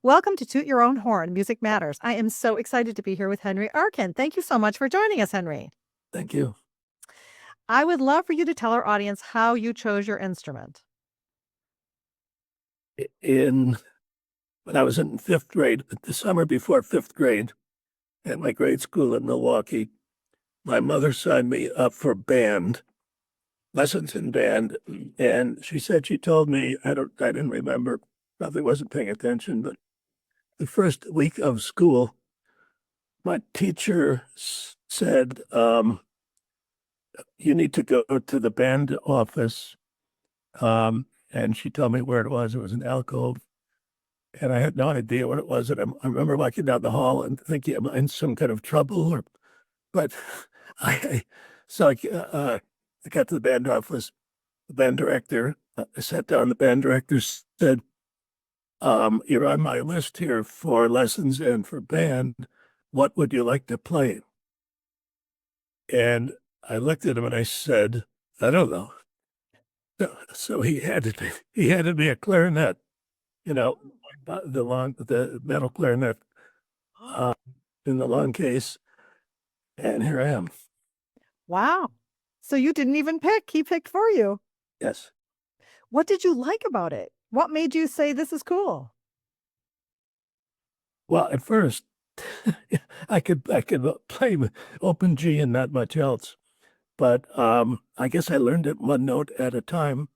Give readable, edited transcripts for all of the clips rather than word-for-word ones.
Welcome to Toot Your Own Horn, Music Matters. I am so excited to be here with Henry Arkin. Thank you so much for joining us, Henry. Thank you. I would love for you to tell our audience how you chose your instrument. When I was in fifth grade, the summer before fifth grade, at my grade school in Milwaukee, my mother signed me up for band, lessons in band. And she told me, I didn't remember, probably wasn't paying attention, but the first week of school, my teacher said, you need to go to the band office. And she told me where it was. It was an alcove. And I had no idea what it was. And I remember walking down the hall and thinking I'm in some kind of trouble. But I got to the band office. The band director, I sat down. The band director said, "You're on my list here for lessons and for band. What would you like to play?" And I looked at him and I said, "I don't know." So he handed me a clarinet, the metal clarinet in the long case, and here I am. Wow. So you didn't even pick. He picked for you. Yes. What did you like about it? What made you say this is cool? Well, at first, I could play open G and not much else, but I guess I learned it one note at a time,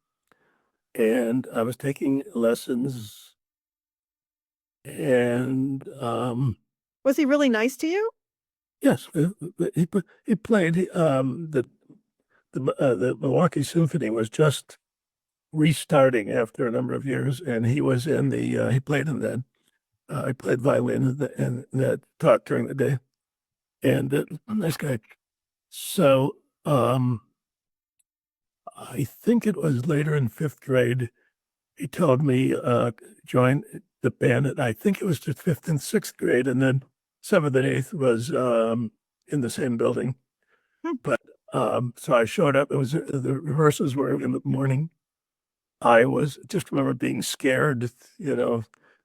and I was taking lessons, and Was he really nice to you? yes, he played the Milwaukee Symphony was just restarting after a number of years, and he was in he played in that. I played violin and that taught during the day, and nice guy. So I think it was later in fifth grade. He told me join the band, and I think it was the fifth and sixth grade, and then seventh and eighth was in the same building. But so I showed up. It was the rehearsals were in the morning. I just remember being scared,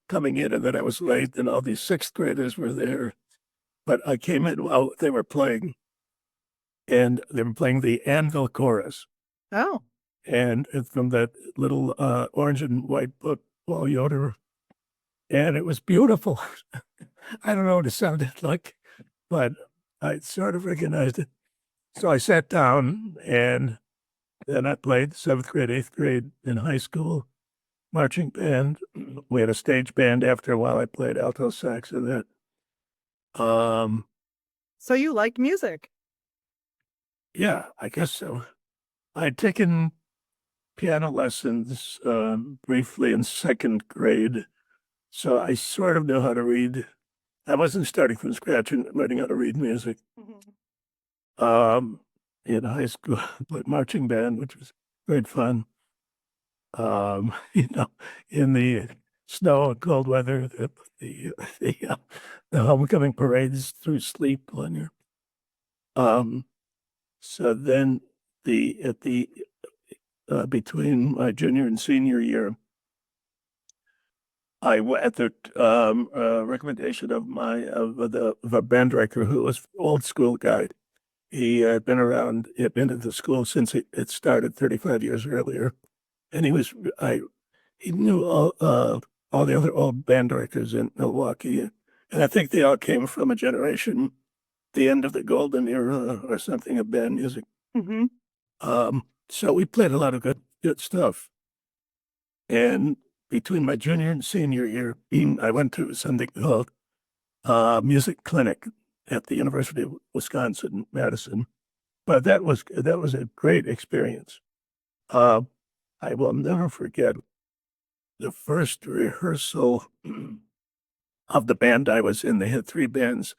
coming in, and then I was late, and all these sixth graders were there. But I came in while they were playing, and they were playing the Anvil Chorus. Oh. And it's from that little orange and white book, Paul Yoder. And it was beautiful. I don't know what it sounded like, but I sort of recognized it. So I sat down, and then I played seventh grade, eighth grade in high school, marching band. We had a stage band after a while. I played alto sax in that. So you liked music? Yeah, I guess so. I'd taken piano lessons briefly in second grade, so I sort of know how to read. I wasn't starting from scratch and learning how to read music. In high school, but marching band, which was great fun. In the snow and cold weather, the homecoming parades through sleep on your. So then between my junior and senior year, I went at the recommendation of a band director who was an old school guy. He had been around. He had been at the school since it started 35 years earlier, and he knew all the other old band directors in Milwaukee, and I think they all came from a generation, the end of the golden era or something of band music. So we played a lot of good stuff. And between my junior and senior year, I went to something called music clinic at the University of Wisconsin-Madison. But that was a great experience. I will never forget the first rehearsal of the band I was in. They had three bands,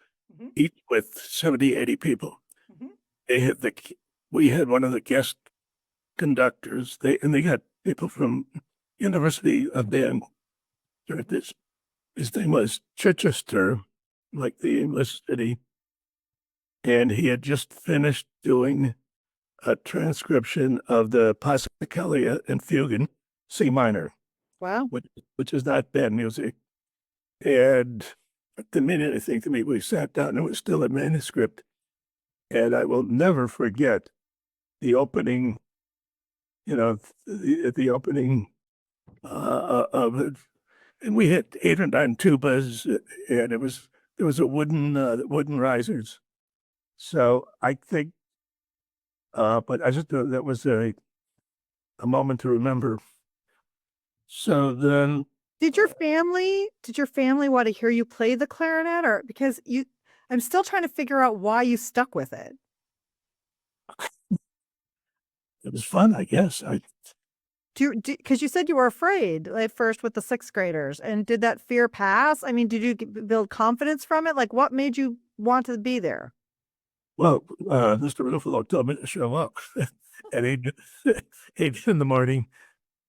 each with 70, 80 people. We had one of the guest conductors. They got people from University of Band. His name was Chichester, like the English city, and he had just finished doing a transcription of the Passacaglia and Fugue in C minor. Wow. Which is not band music. And it didn't mean anything to me. We sat down, and it was still a manuscript. And I will never forget the opening, the opening of it. And we had 8 or 9 tubas, and there was a wooden risers. So I think, but I just thought that was a moment to remember. So then, Did your family want to hear you play the clarinet, or because I'm still trying to figure out why you stuck with it. it was fun, I guess. Because you said you were afraid at first with the sixth graders, and did that fear pass? I mean, did you build confidence from it? Like, what made you want to be there? Well, Mr. Ruffalo told me to show up at 8 in the morning.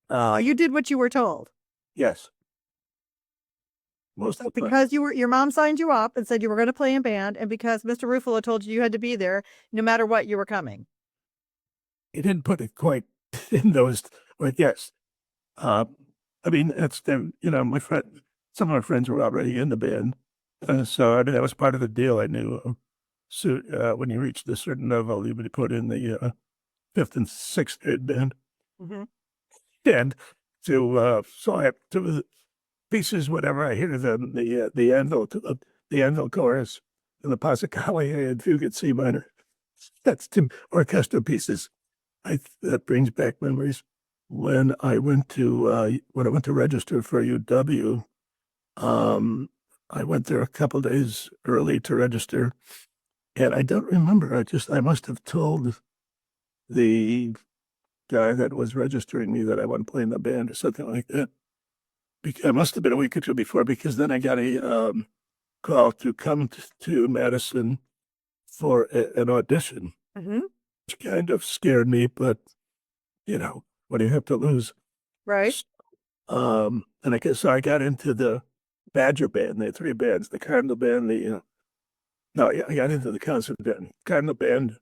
You did what you were told. Yes. Most of the time. Because your mom signed you up and said you were going to play in band, and because Mr. Ruffalo told you you had to be there, no matter what, you were coming. He didn't put it quite in those, but yes. I mean, that's the, some of my friends were already in the band. So, I mean, that was part of the deal. I knew. So, when you reached a certain level, you would put in the 5th and 6th grade band. Mm-hmm. And so I have to pieces, whenever I hear them, the Anvil chorus and the Passacaglia and Fugue at C minor. That's two orchestra pieces. That brings back memories. When I went to register for UW, I went there a couple days early to register, and I don't remember. I must have told the guy that was registering me that I want to play in the band or something like that. It must have been a week or two before, because then I got a call to come to Madison for an audition, which kind of scared me, but what do you have to lose? Right. And I guess so I got into the Badger band. They had 3 bands: the Cardinal band, I got into the concert band, Cardinal band,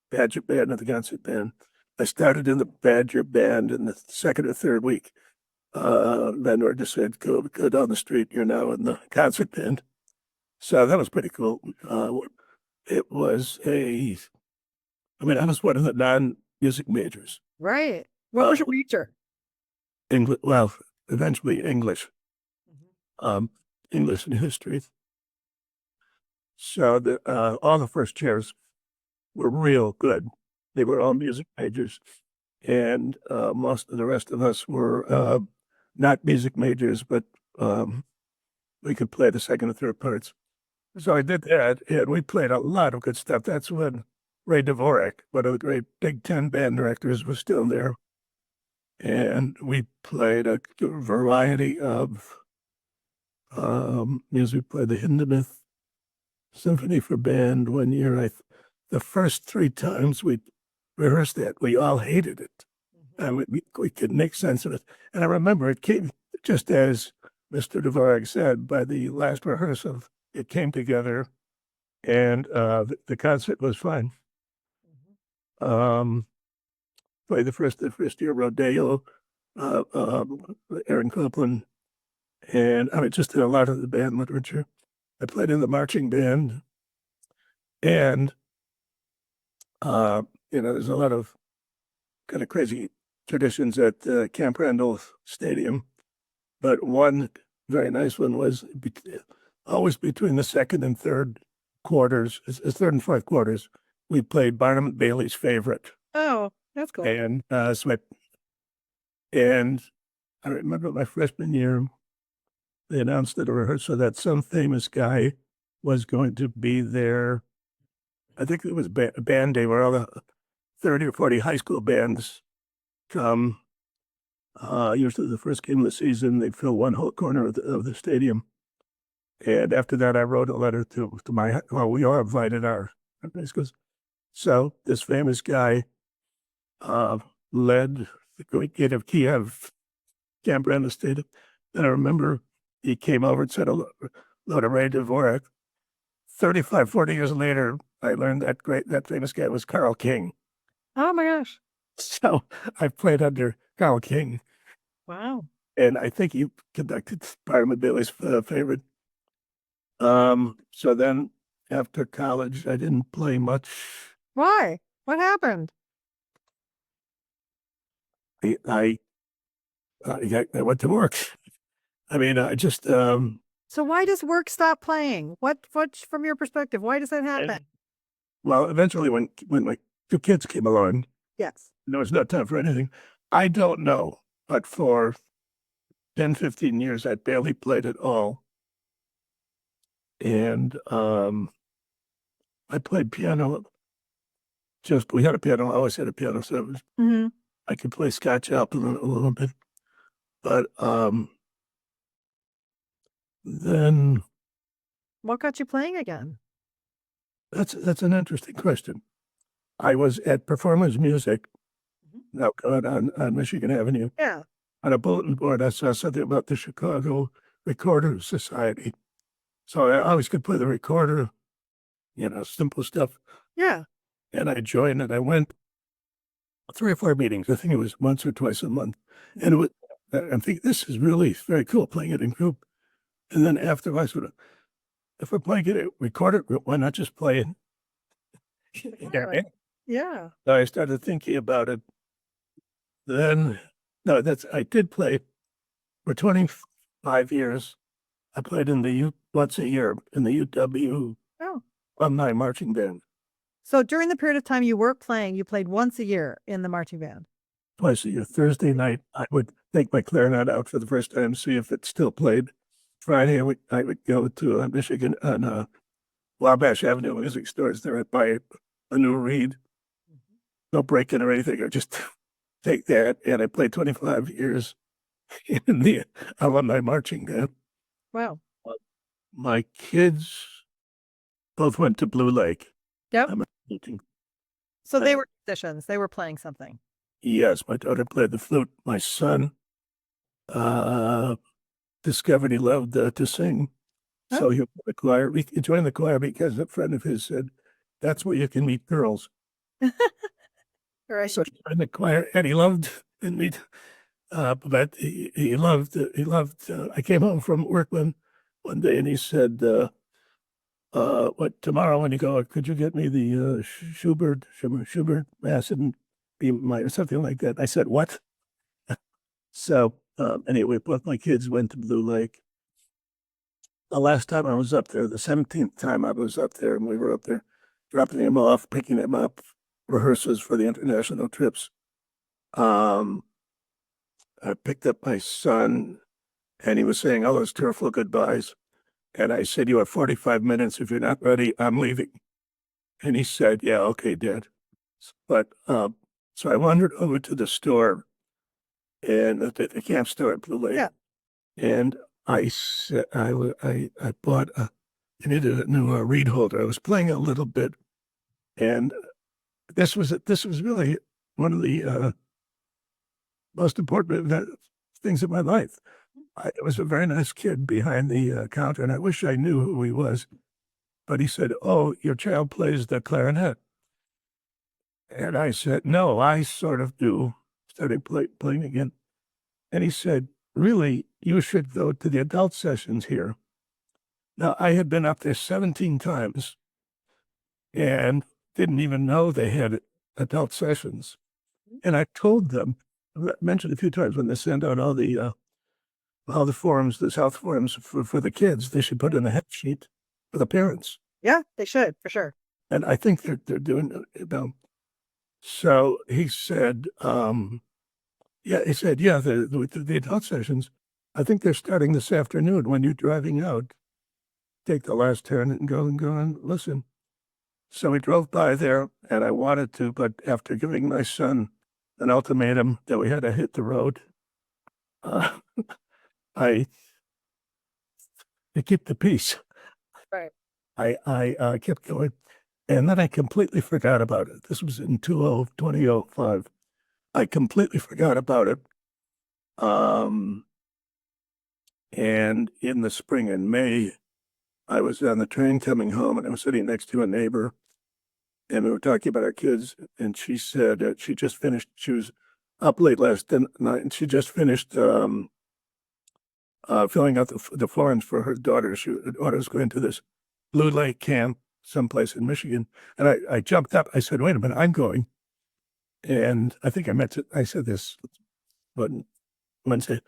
Badger band, and the concert band. I started in the Badger band in the 2nd or 3rd week. Landlord just said, go down the street. You're now in the concert band. So that was pretty cool. It was I was one of the non-music majors. Right. What was your major? English, well, eventually English, English and history. So all the first chairs were real good. They were all music majors. And most of the rest of us were not music majors, but we could play the 2nd and 3rd parts. So I did that, and we played a lot of good stuff. That's when Ray Dvorak, one of the great Big Ten band directors, was still there. And we played a variety of music. We played the Hindemith Symphony for Band one year. The first 3 times we rehearsed that, we all hated it. And we could make sense of it. And I remember it came, just as Mr. Dvorak said, by the last rehearsal, it came together, and the concert was fine. Played the first year Rodeo, Aaron Copland, and I mean, just in a lot of the band literature. I played in the marching band, and there's a lot of kind of crazy traditions at Camp Randall Stadium, but one very nice one was always between the 2nd and 3rd quarters, 3rd and 4th quarters, we played Barnum and Bailey's Favorite. Oh, that's cool. And I remember my freshman year, they announced at a rehearsal that some famous guy was going to be there. I think it was a band day where all the 30 or 40 high school bands come. Usually the first game of the season, they fill one whole corner of the stadium. And after that, I wrote a letter to we all invited our high schools. So this famous guy led the great gate of Kiev, Camp Randall Stadium. And I remember he came over and said hello to Ray Dvorak. 35, 40 years later, I learned that famous guy was Carl King. Oh my gosh. So I played under Carl King. Wow. and I think he conducted Parliament Bailey's favorite. So then after college, I didn't play much. Why? What happened? I I went to work. I mean, I just So why does work stop playing? What from your perspective, why does that happen? well, eventually when my two kids came along, Yes. there was no time for anything. I don't know, but for 10, 15 years, I barely played at all. And I played piano. We had a piano. I always had a piano, so Mm-hmm. I could play Scott Joplin a little bit. But then What got you playing again? that's an interesting question. I was at Performers Music, now on Michigan Avenue. Yeah. On a bulletin board, I saw something about the Chicago Recorder Society. So I always could play the recorder, simple stuff. Yeah. And I joined and I went 3 or 4 meetings. I think it was once or twice a month. And it was, I think this is really very cool playing it in group. And then after I sort of, if we're playing it recorded, why not just play it? Right. Yeah. So I started thinking about it. Then, no, I did play for 25 years. I played in once a year in the UW Oh. alumni marching band. So during the period of time you were playing, you played once a year in the marching band. Twice a year. Thursday night, I would take my clarinet out for the first time, see if it still played. Friday, I would go to Michigan on Wabash Avenue music stores there. I'd buy a new reed, no break-in or anything. I just take that, and I played 25 years in the alumni marching band. Wow. My kids both went to Blue Lake. Yep. I'm thinking, So they were musicians. They were playing something. yes, my daughter played the flute. My son discovered he loved to sing. So he the choir. He joined the choir because a friend of his said, "That's where you can meet girls." Right. So he joined the choir, and he loved and meet. But he loved. I came home from work one day, and he said, "What tomorrow when you go? Could you get me the Schubert Mass and be my something like that?" I said, "What?" So anyway, both my kids went to Blue Lake. The last time I was up there, the 17th time I was up there, and we were up there dropping them off, picking them up, rehearsals for the international trips. I picked up my son, and he was saying all those tearful goodbyes. And I said, "You have 45 minutes. If you're not ready, I'm leaving." And he said, "Yeah, okay, Dad." But so I wandered over to the store, and the camp store at Blue Lake. Yeah. And I said, I bought I needed a new reed holder. I was playing a little bit, and this was really one of the most important things in my life. It was a very nice kid behind the counter, and I wish I knew who he was. But he said, "Oh, your child plays the clarinet." And I said, "No, I sort of do." Started playing again. And he said, "Really, you should go to the adult sessions here." Now, I had been up there 17 times and didn't even know they had adult sessions. And I told them, I mentioned a few times when they send out all the forums, the South forums for the kids, they should put in a head sheet for the parents. Yeah, they should, for sure. And I think they're doing it. So he said, yeah, the adult sessions, I think they're starting this afternoon when you're driving out. Take the last turn and go and listen. So we drove by there, and I wanted to, but after giving my son an ultimatum that we had to hit the road, I to keep the peace. Right. I kept going, and then I completely forgot about it. This was in 2005. I completely forgot about it. And in the spring and May, I was on the train coming home, and I was sitting next to a neighbor, and we were talking about our kids, and she said she just finished, she was up late last night, and she just finished filling out the forms for her daughter. Her daughter was going to this Blue Lake camp someplace in Michigan. And I jumped up. I said, wait a minute, I'm going. And I think I said this Wednesday.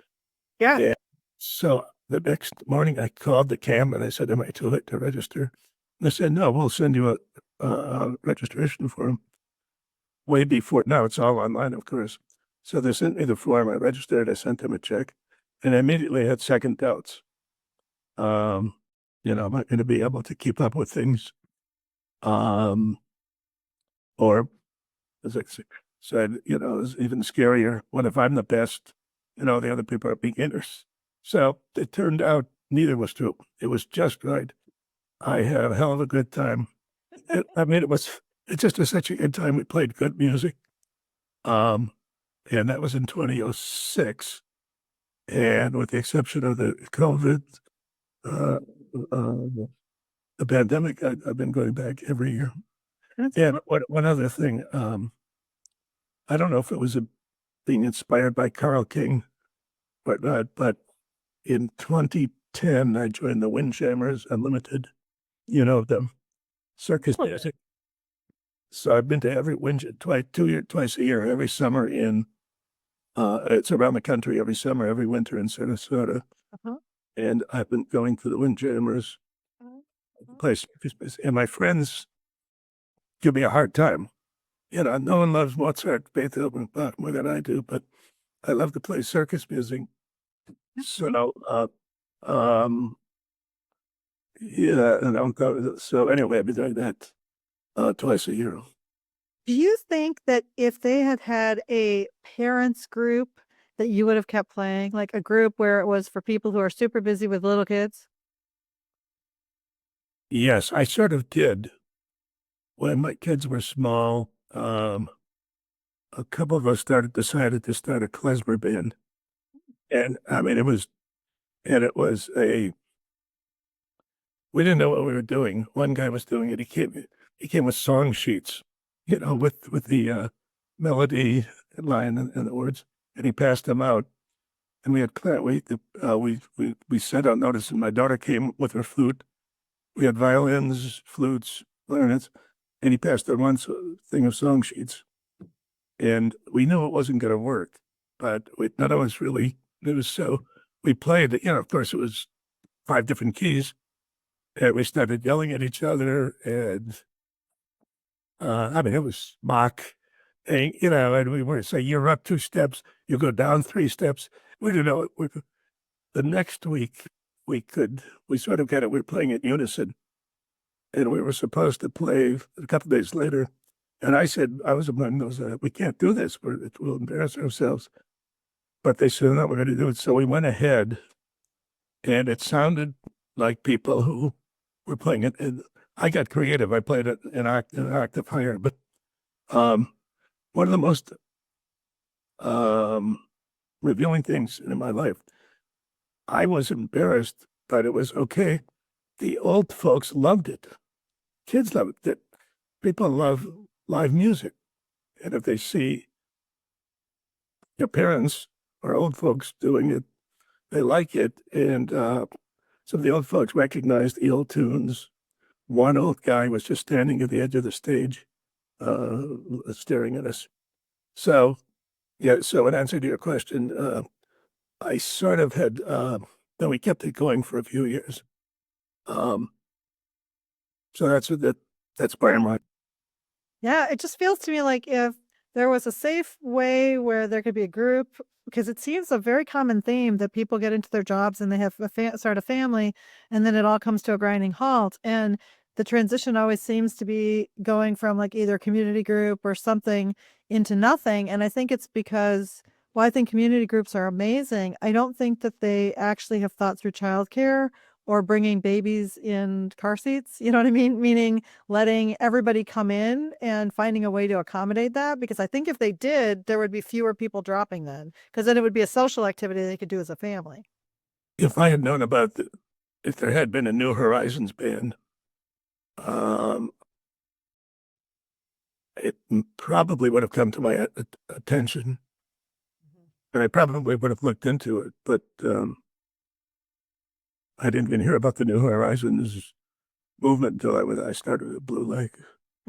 Yeah. And so the next morning I called the camp and I said, am I too late to register? And they said, no, we'll send you a registration form way before. Now it's all online, of course. So they sent me the form. I registered. I sent them a check, and I immediately had second doubts. Am I going to be able to keep up with things? Or as I said, it was even scarier. What if I'm the best? The other people are beginners. So it turned out neither was true. It was just right. I had a hell of a good time. It just was such a good time. We played good music. And that was in 2006. And with the exception of the COVID, uh, uh, the pandemic, I've been going back every year. And one other thing, I don't know if it was being inspired by Carl King, but in 2010, I joined the Windjammers Unlimited, the circus music. So I've been to every twice a year, every summer it's around the country every summer, every winter in Sarasota. Uh-huh. And I've been going to the Windjammers place. And my friends give me a hard time. No one loves Mozart, Beethoven, Bach more than I do, but I love to play circus music. So, so anyway, I've been doing that twice a year. Do you think that if they had had a parents group that you would have kept playing, like a group where it was for people who are super busy with little kids? Yes, I sort of did. When my kids were small, a couple of us decided to start a klezmer band. And I mean, we didn't know what we were doing. One guy was doing it. He came with song sheets, with the melody line and the words, and he passed them out. And we had we sent out notice, and my daughter came with her flute. We had violins, flutes, clarinets, and he passed out one thing of song sheets. And we knew it wasn't going to work, but none of us really knew. So we played, of course, it was 5 different keys. And we started yelling at each other. And it was Mach. And we were saying, you're up 2 steps, you go down 3 steps. We didn't know it. The next week, we sort of we were playing in unison. And we were supposed to play a couple of days later. And I said, I was among those, we can't do this. We'll embarrass ourselves. But they said, no, we're going to do it. So we went ahead, and it sounded like people who were playing it. And I got creative. I played it an octave higher. But one of the most revealing things in my life, I was embarrassed, but it was okay. The old folks loved it. Kids loved it. People love live music. And if they see your parents or old folks doing it, they like it. And some of the old folks recognized the old tunes. One old guy was just standing at the edge of the stage, staring at us. So, so in answer to your question, I sort of had, then we kept it going for a few years. So that's part of my. Yeah, it just feels to me like if there was a safe way where there could be a group, because it seems a very common theme that people get into their jobs and they have start a family, and then it all comes to a grinding halt. And the transition always seems to be going from like either community group or something into nothing. And I think it's because, well, I think community groups are amazing. I don't think that they actually have thought through childcare or bringing babies in car seats. You know what I mean? Meaning letting everybody come in and finding a way to accommodate that. Because I think if they did, there would be fewer people dropping then, because then it would be a social activity they could do as a family. If I had known if there had been a New Horizons band, it probably would have come to my attention, and I probably would have looked into it. But I didn't even hear about the New Horizons movement until I started at Blue Lake.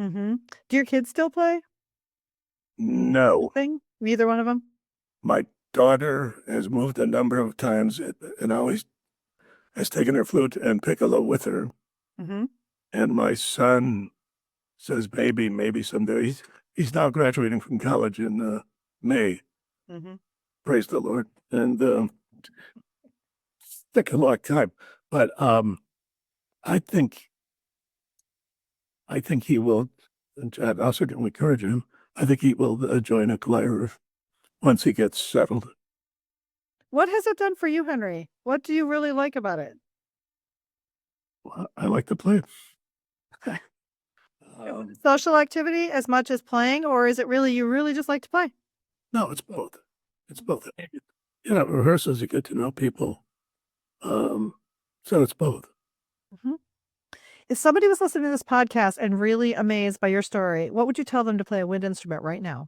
Mm-hmm. Do your kids still play No, thing? Neither one of them? my daughter has moved a number of times and always has taken her flute and piccolo with her. Mm-hmm. And my son says maybe someday. He's now graduating from college in May. Mm-hmm. Praise the Lord. And take a long time, but I think he will. And I'll certainly encourage him. I think he will join a choir once he gets settled. What has it done for you, Henry? What do you really like about it? I like to play. Social activity as much as playing, or is it really you really just like to play? No, it's both. It's both. You know, rehearsals, you get to know people. So it's both. Mm-hmm. If somebody was listening to this podcast and really amazed by your story, what would you tell them to play a wind instrument right now?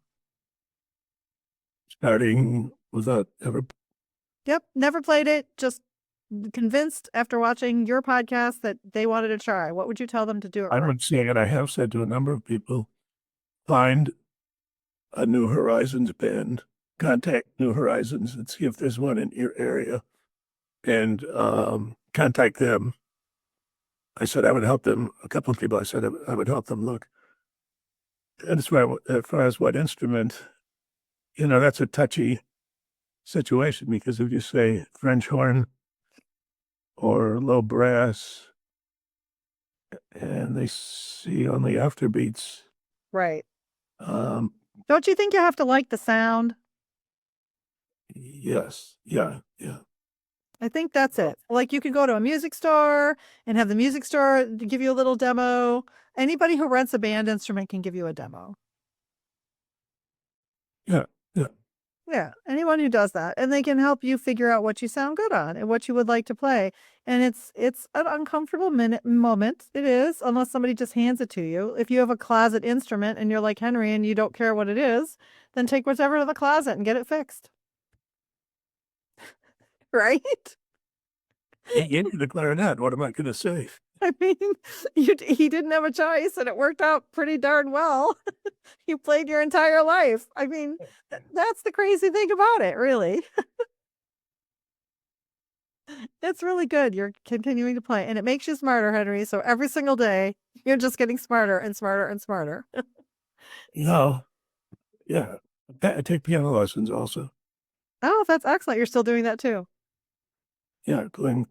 Starting without ever. Yep, never played it, just convinced after watching your podcast that they wanted to try. What would you tell them to do it I'm right? not saying it. I have said to a number of people, find a New Horizons band, contact New Horizons and see if there's one in your area, and contact them. I said I would help them. A couple of people I said I would help them look. And as far as what instrument, you know, that's a touchy situation because if you say French horn or low brass and they see only afterbeats, Right. um, Don't you think you have to like the sound? yes, yeah. I think that's it. Like you could go to a music store and have the music store give you a little demo. Anybody who rents a band instrument can give you a demo. Yeah. Yeah, anyone who does that, and they can help you figure out what you sound good on and what you would like to play. And it's an uncomfortable moment. It is, unless somebody just hands it to you. If you have a closet instrument and you're like Henry and you don't care what it is, then take whatever to the closet and get it fixed. Right? Into the clarinet. What am I going to say? I mean, he didn't have a choice, and it worked out pretty darn well. You played your entire life. I mean, that's the crazy thing about it, really. It's really good. You're continuing to play, and it makes you smarter, Henry. So every single day, you're just getting smarter and smarter and smarter. No, yeah. I take piano lessons also. Oh, that's excellent. You're still doing that too. Yeah, playing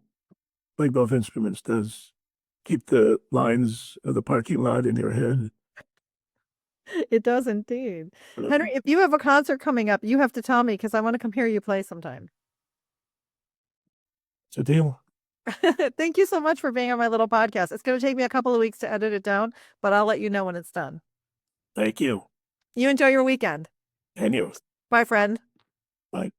both instruments does keep the lines of the parking lot in your head. It does indeed. Henry, if you have a concert coming up, you have to tell me because I want to come hear you play sometime. It's a deal. Thank you so much for being on my little podcast. It's going to take me a couple of weeks to edit it down, but I'll let you know when it's done. Thank you. You enjoy your weekend. And you. Bye, friend. Bye.